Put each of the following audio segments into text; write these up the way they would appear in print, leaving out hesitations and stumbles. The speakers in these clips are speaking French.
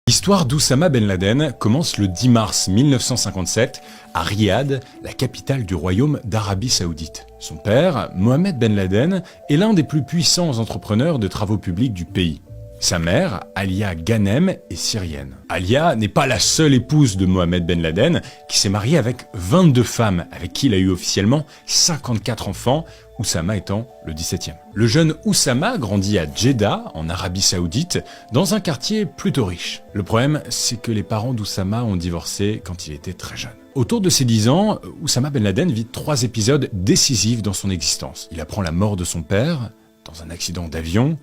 L'histoire d'Oussama Ben Laden commence le 10 mars 1957 à Riyad, la capitale du royaume d'Arabie Saoudite. Son père, Mohamed Ben Laden, est l'un des plus puissants entrepreneurs de travaux publics du pays. Sa mère, Alia Ghanem, est syrienne. Alia n'est pas la seule épouse de Mohamed Ben Laden, qui s'est mariée avec 22 femmes, avec qui il a eu officiellement 54 enfants, Oussama étant le 17e. Le jeune Oussama grandit à Jeddah, en Arabie Saoudite, dans un quartier plutôt riche. Le problème, c'est que les parents d'Oussama ont divorcé quand il était très jeune. Autour de ses 10 ans, Oussama Ben Laden vit 3 épisodes décisifs dans son existence. Il apprend la mort de son père, dans un accident d'avion,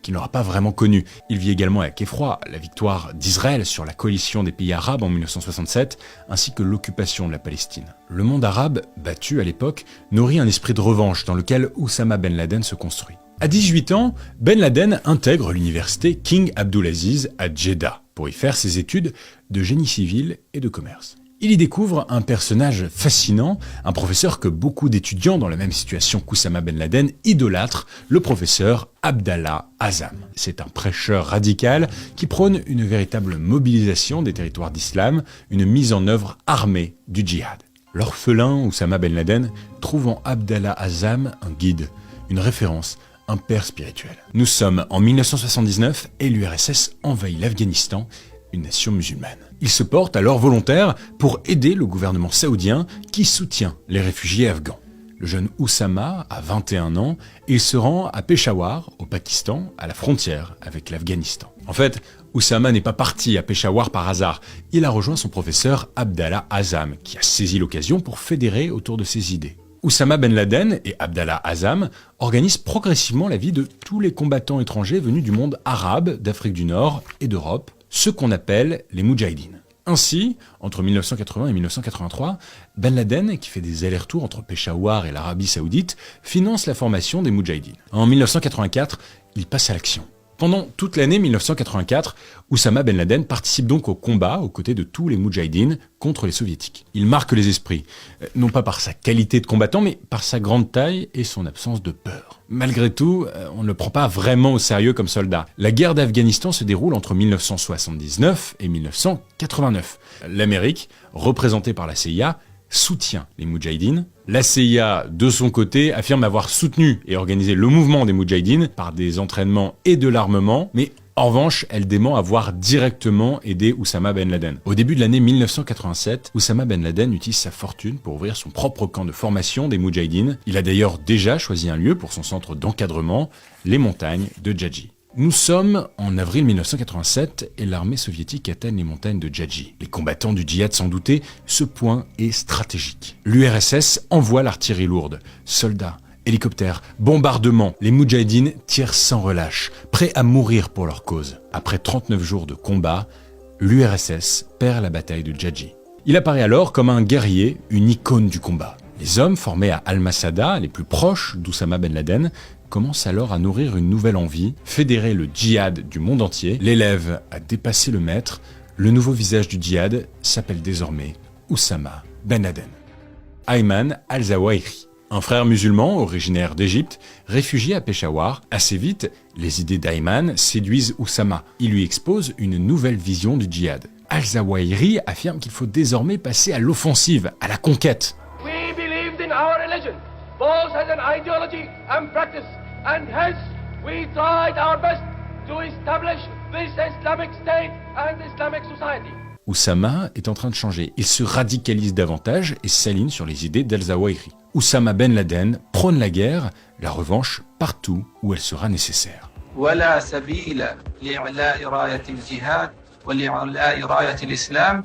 qu'il n'aura pas vraiment connu. Il vit également avec effroi la victoire d'Israël sur la coalition des pays arabes en 1967, ainsi que l'occupation de la Palestine. Le monde arabe, battu à l'époque, nourrit un esprit de revanche dans lequel Oussama Ben Laden se construit. À 18 ans, Ben Laden intègre l'université King Abdulaziz à Jeddah pour y faire ses études de génie civil et de commerce. Il y découvre un personnage fascinant, un professeur que beaucoup d'étudiants dans la même situation qu'Oussama Ben Laden idolâtrent, le professeur Abdallah Azzam. C'est un prêcheur radical qui prône une véritable mobilisation des territoires d'islam, une mise en œuvre armée du djihad. L'orphelin Oussama Ben Laden trouve en Abdallah Azzam un guide, une référence, un père spirituel. Nous sommes en 1979 et l'URSS envahit l'Afghanistan, une nation musulmane. Il se porte alors volontaire pour aider le gouvernement saoudien qui soutient les réfugiés afghans. Le jeune Oussama a 21 ans et il se rend à Peshawar, au Pakistan, à la frontière avec l'Afghanistan. En fait, Oussama n'est pas parti à Peshawar par hasard. Il a rejoint son professeur Abdallah Azzam, qui a saisi l'occasion pour fédérer autour de ses idées. Oussama Ben Laden et Abdallah Azzam organisent progressivement la vie de tous les combattants étrangers venus du monde arabe, d'Afrique du Nord et d'Europe, ce qu'on appelle les Moudjahidines. Ainsi, entre 1980 et 1983, Ben Laden, qui fait des allers-retours entre Peshawar et l'Arabie Saoudite, finance la formation des Moudjahidines. En 1984, il passe à l'action. Pendant toute l'année 1984, Oussama Ben Laden participe donc au combat aux côtés de tous les Moudjahidines contre les soviétiques. Il marque les esprits, non pas par sa qualité de combattant, mais par sa grande taille et son absence de peur. Malgré tout, on ne le prend pas vraiment au sérieux comme soldat. La guerre d'Afghanistan se déroule entre 1979 et 1989. L'Amérique, représentée par la CIA, soutient les Moudjahidines. La CIA, de son côté, affirme avoir soutenu et organisé le mouvement des Moudjahidines par des entraînements et de l'armement, mais en revanche, elle dément avoir directement aidé Oussama Ben Laden. Au début de l'année 1987, Oussama Ben Laden utilise sa fortune pour ouvrir son propre camp de formation des Moudjahidines. Il a d'ailleurs déjà choisi un lieu pour son centre d'encadrement, les montagnes de Djadji. Nous sommes en avril 1987 et l'armée soviétique atteint les montagnes de Djadji. Les combattants du djihad s'en doutaient, ce point est stratégique. L'URSS envoie l'artillerie lourde, soldats, hélicoptères, bombardements. Les Moudjahidines tirent sans relâche, prêts à mourir pour leur cause. Après 39 jours de combat, l'URSS perd la bataille de Djadji. Il apparaît alors comme un guerrier, une icône du combat. Les hommes formés à Al-Masada, les plus proches d'Oussama Ben Laden, commence alors à nourrir une nouvelle envie, fédérer le djihad du monde entier, l'élève à dépasser le maître. Le nouveau visage du djihad s'appelle désormais Oussama Ben Laden. Ayman al-Zawahiri, un frère musulman originaire d'Égypte, réfugié à Peshawar. Assez vite, les idées d'Ayman séduisent Oussama. Il lui expose une nouvelle vision du djihad. Al-Zawahiri affirme qu'il faut désormais passer à l'offensive, à la conquête. We believed in our religion, both as an ideology and practice, and hence we tried our best to establish this Islamic State and Islamic society. Oussama est en train de changer. Il se radicalise davantage et s'aligne sur les idées d'Al-Zawahiri. Oussama Ben Laden prône la guerre, la revanche partout où elle sera nécessaire. ولا سبيل لإعلاء راية الجهاد ولإعلاء راية الإسلام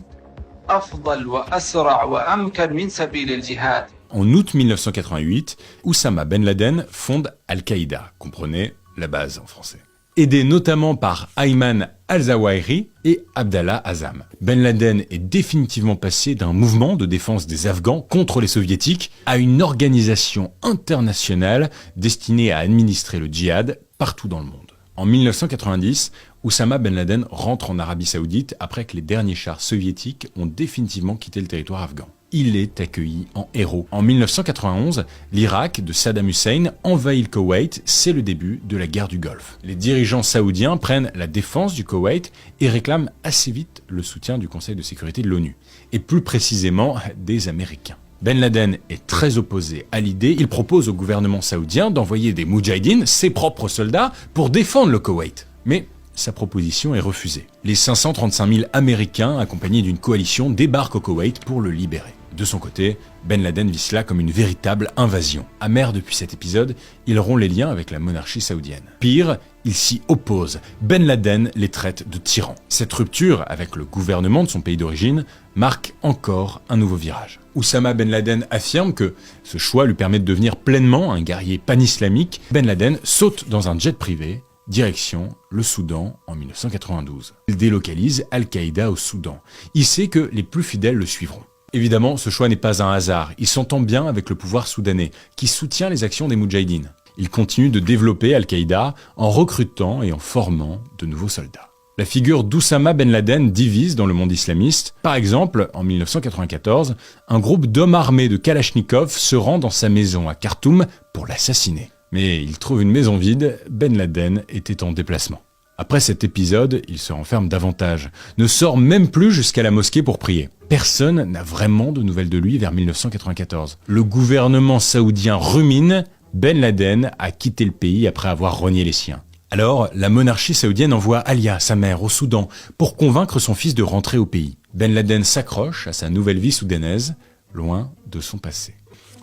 أفضل وأسرع وأمكن من سبيل الجهاد. En août 1988, Oussama Ben Laden fonde Al-Qaïda, comprenez la base en français. Aidé notamment par Ayman al-Zawahiri et Abdallah Azzam. Ben Laden est définitivement passé d'un mouvement de défense des Afghans contre les soviétiques à une organisation internationale destinée à administrer le djihad partout dans le monde. En 1990, Oussama Ben Laden rentre en Arabie Saoudite après que les derniers chars soviétiques ont définitivement quitté le territoire afghan. il est accueilli en héros. En 1991, l'Irak de Saddam Hussein envahit le Koweït, c'est le début de la guerre du Golfe. Les dirigeants saoudiens prennent la défense du Koweït et réclament assez vite le soutien du Conseil de sécurité de l'ONU, et plus précisément des Américains. Ben Laden est très opposé à l'idée, il propose au gouvernement saoudien d'envoyer des moudjahidines, ses propres soldats, pour défendre le Koweït. Mais sa proposition est refusée. Les 535 000 Américains, accompagnés d'une coalition, débarquent au Koweït pour le libérer. De son côté, Ben Laden vit cela comme une véritable invasion. Amer depuis cet épisode, il rompt les liens avec la monarchie saoudienne. Pire, il s'y oppose. Ben Laden les traite de tyrans. Cette rupture avec le gouvernement de son pays d'origine marque encore un nouveau virage. Oussama Ben Laden affirme que ce choix lui permet de devenir pleinement un guerrier pan-islamique. Ben Laden saute dans un jet privé, direction le Soudan en 1992. Il délocalise Al-Qaïda au Soudan. Il sait que les plus fidèles le suivront. Évidemment, ce choix n'est pas un hasard. Il s'entend bien avec le pouvoir soudanais, qui soutient les actions des moudjahidines. Il continue de développer Al-Qaïda en recrutant et en formant de nouveaux soldats. La figure d'Oussama Ben Laden divise dans le monde islamiste. Par exemple, en 1994, un groupe d'hommes armés de Kalachnikov se rend dans sa maison à Khartoum pour l'assassiner. Mais il trouve une maison vide, Ben Laden était en déplacement. Après cet épisode, il se renferme davantage, ne sort même plus jusqu'à la mosquée pour prier. Personne n'a vraiment de nouvelles de lui vers 1994. Le gouvernement saoudien rumine, Ben Laden a quitté le pays après avoir renié les siens. Alors, la monarchie saoudienne envoie Alia, sa mère, au Soudan, pour convaincre son fils de rentrer au pays. Ben Laden s'accroche à sa nouvelle vie soudanaise, loin de son passé.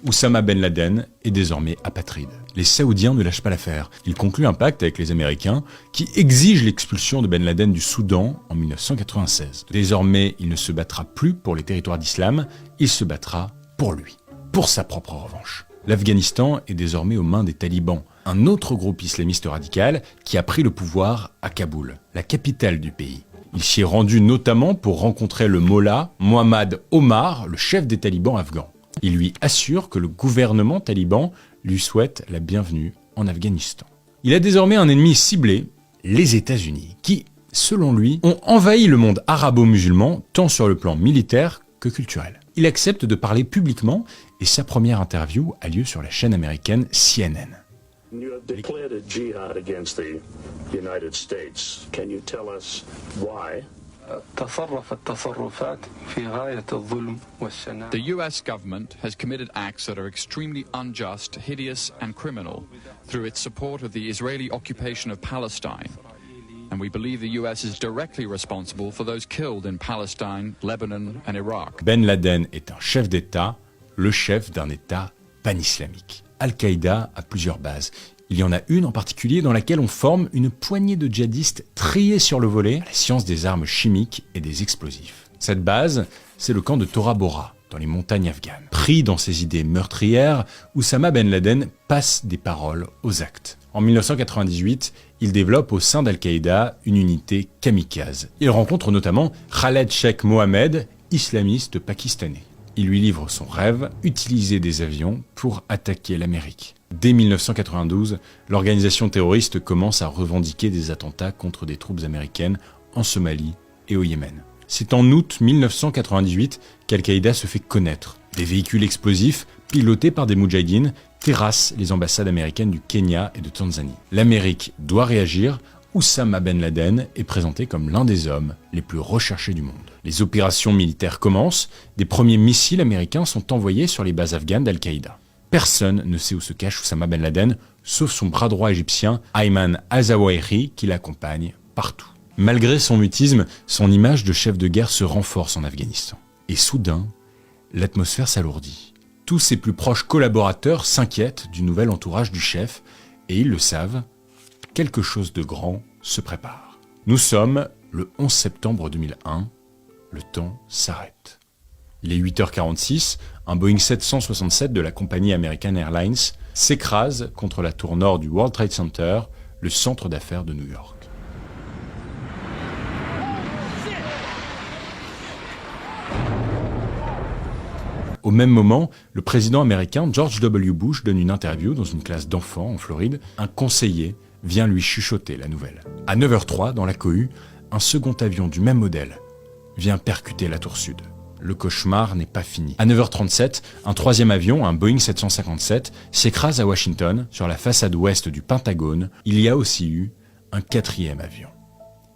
Oussama Ben Laden est désormais apatride. Les Saoudiens ne lâchent pas l'affaire. Ils concluent un pacte avec les Américains qui exigent l'expulsion de Ben Laden du Soudan en 1996. Désormais, il ne se battra plus pour les territoires d'islam, il se battra pour lui, pour sa propre revanche. L'Afghanistan est désormais aux mains des talibans, un autre groupe islamiste radical qui a pris le pouvoir à Kaboul, la capitale du pays. Il s'y est rendu notamment pour rencontrer le mollah Mohammad Omar, le chef des talibans afghans. Il lui assure que le gouvernement taliban lui souhaite la bienvenue en Afghanistan. Il a désormais un ennemi ciblé, les États-Unis, qui, selon lui, ont envahi le monde arabo-musulman tant sur le plan militaire que culturel. Il accepte de parler publiquement et sa première interview a lieu sur la chaîne américaine CNN. You have declared a jihad against the United States. Can you tell us why? The US government has committed acts that are extremely unjust, hideous, and criminal through its support of the Israeli occupation of Palestine. And we believe the US is directly responsible for those killed in Palestine, Lebanon, and Iraq. Ben Laden est un chef d'État, le chef d'un État pan-islamique. Al-Qaïda a plusieurs bases. Il y en a une en particulier dans laquelle on forme une poignée de djihadistes triés sur le volet à la science des armes chimiques et des explosifs. Cette base, c'est le camp de Tora Bora, dans les montagnes afghanes. Pris dans ses idées meurtrières, Oussama Ben Laden passe des paroles aux actes. En 1998, il développe au sein d'Al-Qaïda une unité kamikaze. Il rencontre notamment Khaled Sheikh Mohammed, islamiste pakistanais. Il lui livre son rêve, utiliser des avions pour attaquer l'Amérique. Dès 1992, l'organisation terroriste commence à revendiquer des attentats contre des troupes américaines en Somalie et au Yémen. C'est en août 1998 qu'Al-Qaïda se fait connaître. Des véhicules explosifs, pilotés par des moudjahidines, terrassent les ambassades américaines du Kenya et de Tanzanie. L'Amérique doit réagir. Oussama Ben Laden est présenté comme l'un des hommes les plus recherchés du monde. Les opérations militaires commencent, des premiers missiles américains sont envoyés sur les bases afghanes d'Al-Qaïda. Personne ne sait où se cache Oussama Ben Laden, sauf son bras droit égyptien, Ayman al-Zawahiri, qui l'accompagne partout. Malgré son mutisme, son image de chef de guerre se renforce en Afghanistan. Et soudain, l'atmosphère s'alourdit. Tous ses plus proches collaborateurs s'inquiètent du nouvel entourage du chef, et ils le savent, quelque chose de grand se prépare. Nous sommes le 11 septembre 2001, le temps s'arrête. Il est 8h46, un Boeing 767 de la compagnie American Airlines s'écrase contre la tour nord du World Trade Center, le centre d'affaires de New York. Au même moment, le président américain George W. Bush donne une interview dans une classe d'enfants en Floride. Un conseiller vient lui chuchoter la nouvelle. À 9h03, dans la cohue, un second avion du même modèle vient percuter la tour sud. le cauchemar n'est pas fini. À 9h37, un troisième avion, un Boeing 757, s'écrase à Washington. Sur la façade ouest du Pentagone, il y a aussi eu un quatrième avion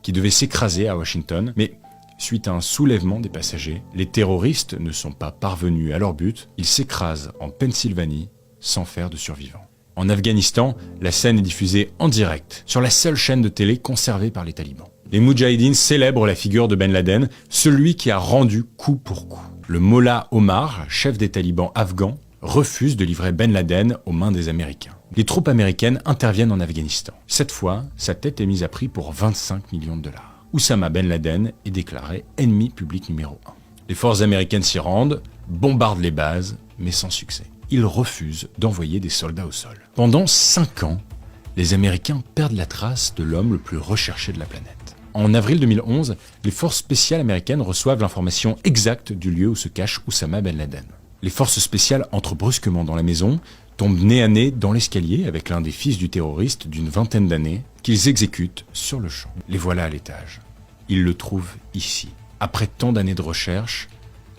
qui devait s'écraser à Washington, mais suite à un soulèvement des passagers, les terroristes ne sont pas parvenus à leur but, ils s'écrasent en Pennsylvanie sans faire de survivants. En Afghanistan, la scène est diffusée en direct sur la seule chaîne de télé conservée par les talibans. Les Moudjahidines célèbrent la figure de Ben Laden, celui qui a rendu coup pour coup. Le Mollah Omar, chef des talibans afghans, refuse de livrer Ben Laden aux mains des Américains. Les troupes américaines interviennent en Afghanistan. Cette fois, sa tête est mise à prix pour 25 millions de dollars. Oussama Ben Laden est déclaré ennemi public numéro 1. Les forces américaines s'y rendent, bombardent les bases, mais sans succès. Ils refusent d'envoyer des soldats au sol. Pendant 5 ans, les Américains perdent la trace de l'homme le plus recherché de la planète. En avril 2011, les forces spéciales américaines reçoivent l'information exacte du lieu où se cache Oussama Ben Laden. Les forces spéciales entrent brusquement dans la maison, tombent nez à nez dans l'escalier avec l'un des fils du terroriste d'une vingtaine d'années, qu'ils exécutent sur le champ. Les voilà à l'étage. Ils le trouvent ici. Après tant d'années de recherche,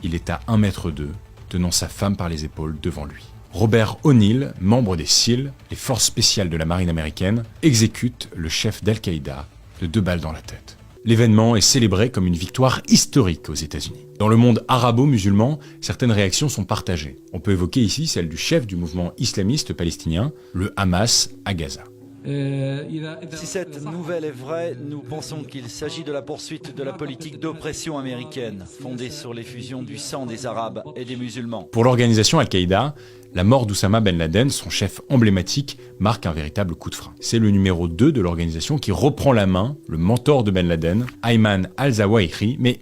il est à 1,2 m, tenant sa femme par les épaules devant lui. Robert O'Neill, membre des SEAL, les forces spéciales de la marine américaine, exécute le chef d'Al-Qaïda de 2 balles dans la tête. L'événement est célébré comme une victoire historique aux États-Unis. Dans le monde arabo-musulman, certaines réactions sont partagées. On peut évoquer ici celle du chef du mouvement islamiste palestinien, le Hamas, à Gaza. Si cette nouvelle est vraie, nous pensons qu'il s'agit de la poursuite de la politique d'oppression américaine, fondée sur l'effusion du sang des Arabes et des musulmans. Pour l'organisation Al-Qaïda, la mort d'Oussama Ben Laden, son chef emblématique, marque un véritable coup de frein. C'est le numéro 2 de l'organisation qui reprend la main, le mentor de Ben Laden, Ayman al-Zawahiri, mais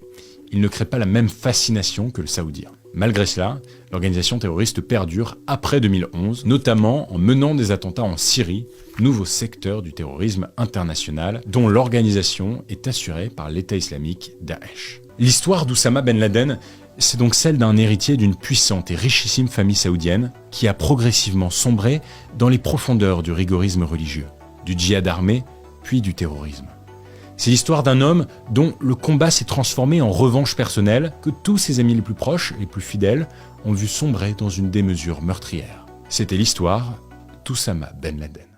il ne crée pas la même fascination que le saoudien. Malgré cela, l'organisation terroriste perdure après 2011, notamment en menant des attentats en Syrie, nouveau secteur du terrorisme international dont l'organisation est assurée par l'État islamique Daesh. L'histoire d'Oussama Ben Laden, c'est donc celle d'un héritier d'une puissante et richissime famille saoudienne qui a progressivement sombré dans les profondeurs du rigorisme religieux, du djihad armé, puis du terrorisme. C'est l'histoire d'un homme dont le combat s'est transformé en revanche personnelle, que tous ses amis les plus proches, les plus fidèles, ont vu sombrer dans une démesure meurtrière. C'était l'histoire d'Oussama Ben Laden.